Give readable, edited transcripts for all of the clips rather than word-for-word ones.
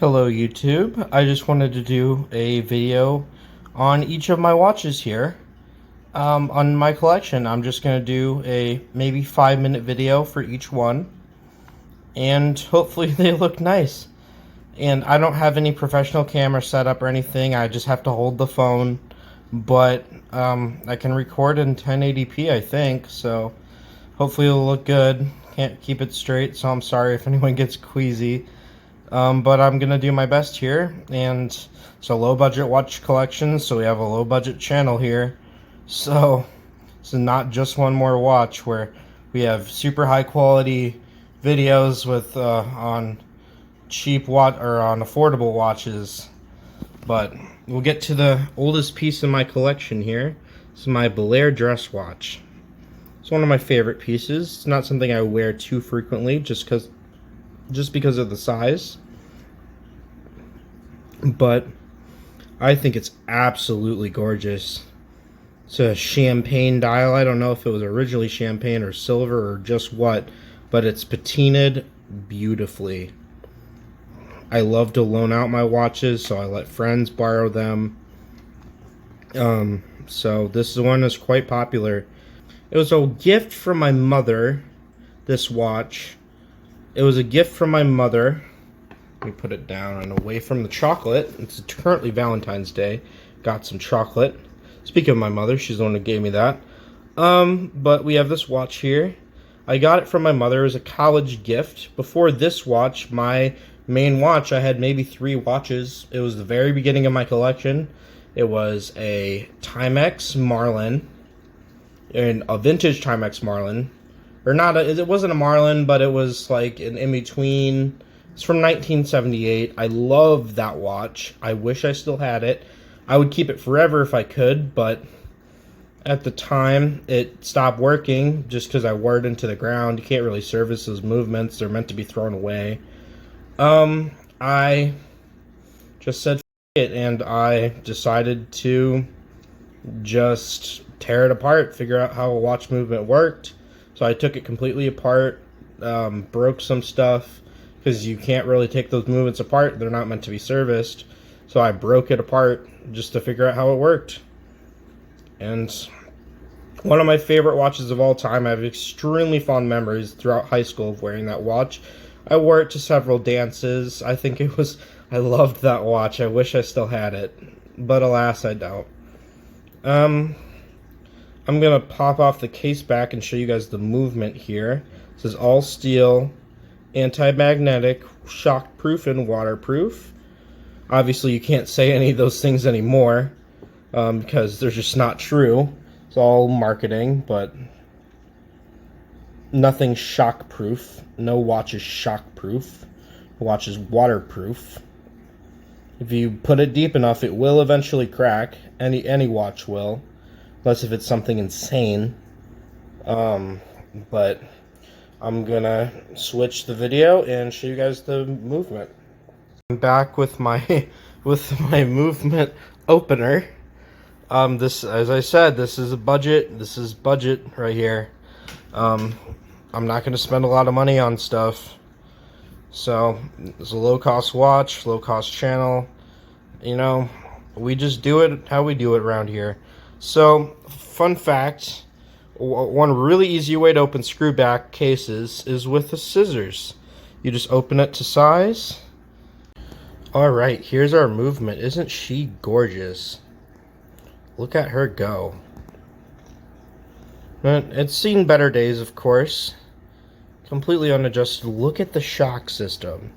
Hello YouTube, I just wanted to do a video on each of my watches here. On my collection, I'm just going to do a maybe 5-minute video for each one, and hopefully they look nice. And I don't have any professional camera set up or anything, I just have to hold the phone, but I can record in 1080p I think, so hopefully it'll look good. Can't keep it straight, so I'm sorry if anyone gets queasy. But I'm gonna do my best here, and it's a low budget watch collection, so we have a low budget channel here. So it's not just one more watch where we have super high quality videos with on cheap on affordable watches. But we'll get to the oldest piece in my collection here. This is my Belair Dress watch. It's one of my favorite pieces. It's not something I wear too frequently just because of the size, but I think it's absolutely gorgeous. It's a champagne dial. I don't know if it was originally champagne or silver or just what, but it's patinaed beautifully. I love to loan out my watches, so I let friends borrow them. So this one is quite popular. It was a gift from my mother, this watch. It was a gift from my mother. Let me put it down and away from the chocolate. It's currently Valentine's Day. Got some chocolate. Speaking of my mother, she's the one who gave me that. But we have this watch here. I got it from my mother as a college gift. Before this watch, my main watch, I had maybe 3 watches. It was the very beginning of my collection. It was a Timex Marlin, and a vintage Timex Marlin. Or not, it wasn't a Marlin, but it was like an in-between. It's from 1978. I love that watch. I wish I still had it. I would keep it forever if I could, but at the time, it stopped working just because I wore it into the ground. You can't really service those movements. They're meant to be thrown away. I just said F it, and I decided to just tear it apart, figure out how a watch movement worked. So I took it completely apart, broke some stuff, because you can't really take those movements apart. They're not meant to be serviced. So I broke it apart just to figure out how it worked. And one of my favorite watches of all time. I have extremely fond memories throughout high school of wearing that watch. I wore it to several dances. I loved that watch. I wish I still had it, but alas, I don't. I'm going to pop off the case back and show you guys the movement here. This is all steel, anti-magnetic, shock-proof, and waterproof. Obviously, you can't say any of those things anymore because they're just not true. It's all marketing, but nothing shock-proof. No watch is shock-proof. The watch is waterproof. If you put it deep enough, it will eventually crack. Any watch will. Unless if it's something insane. But I'm gonna switch the video and show you guys the movement. I'm back with my movement opener. This, as I said, this is budget right here. I'm not gonna spend a lot of money on stuff. So it's a low-cost watch, low-cost channel. You know, we just do it how we do it around here. So, fun fact, one really easy way to open screw back cases is with the scissors. You just open it to size. Alright, here's our movement. Isn't she gorgeous? Look at her go. It's seen better days, of course. Completely unadjusted. Look at the shock system.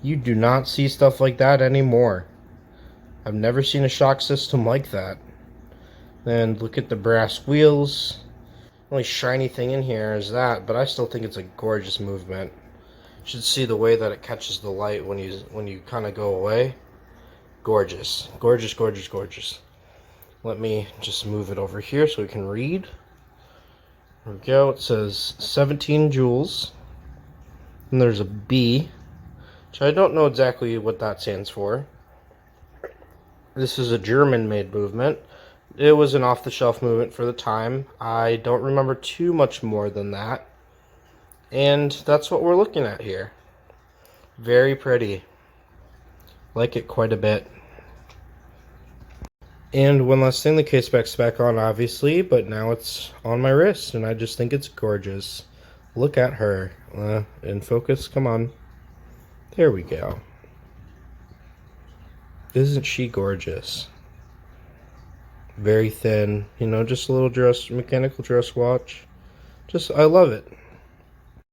You do not see stuff like that anymore. I've never seen a shock system like that. And look at the brass wheels. Only shiny thing in here is that, but I still think it's a gorgeous movement. You should see the way that it catches the light when you kind of go away. Gorgeous. Gorgeous, gorgeous, gorgeous. Let me just move it over here so we can read. There we go. It says 17 joules. And there's a B, which I don't know exactly what that stands for. This is a German-made movement. It was an off-the-shelf movement for the time. I don't remember too much more than that. And that's what we're looking at here. Very pretty. like it quite a bit. And one last thing, the case back's back on, obviously, but now it's on my wrist, and I just think it's gorgeous. Look at her. In focus, come on. There we go. Isn't she gorgeous? Very thin, you know, just a little dress, mechanical dress watch. I love it.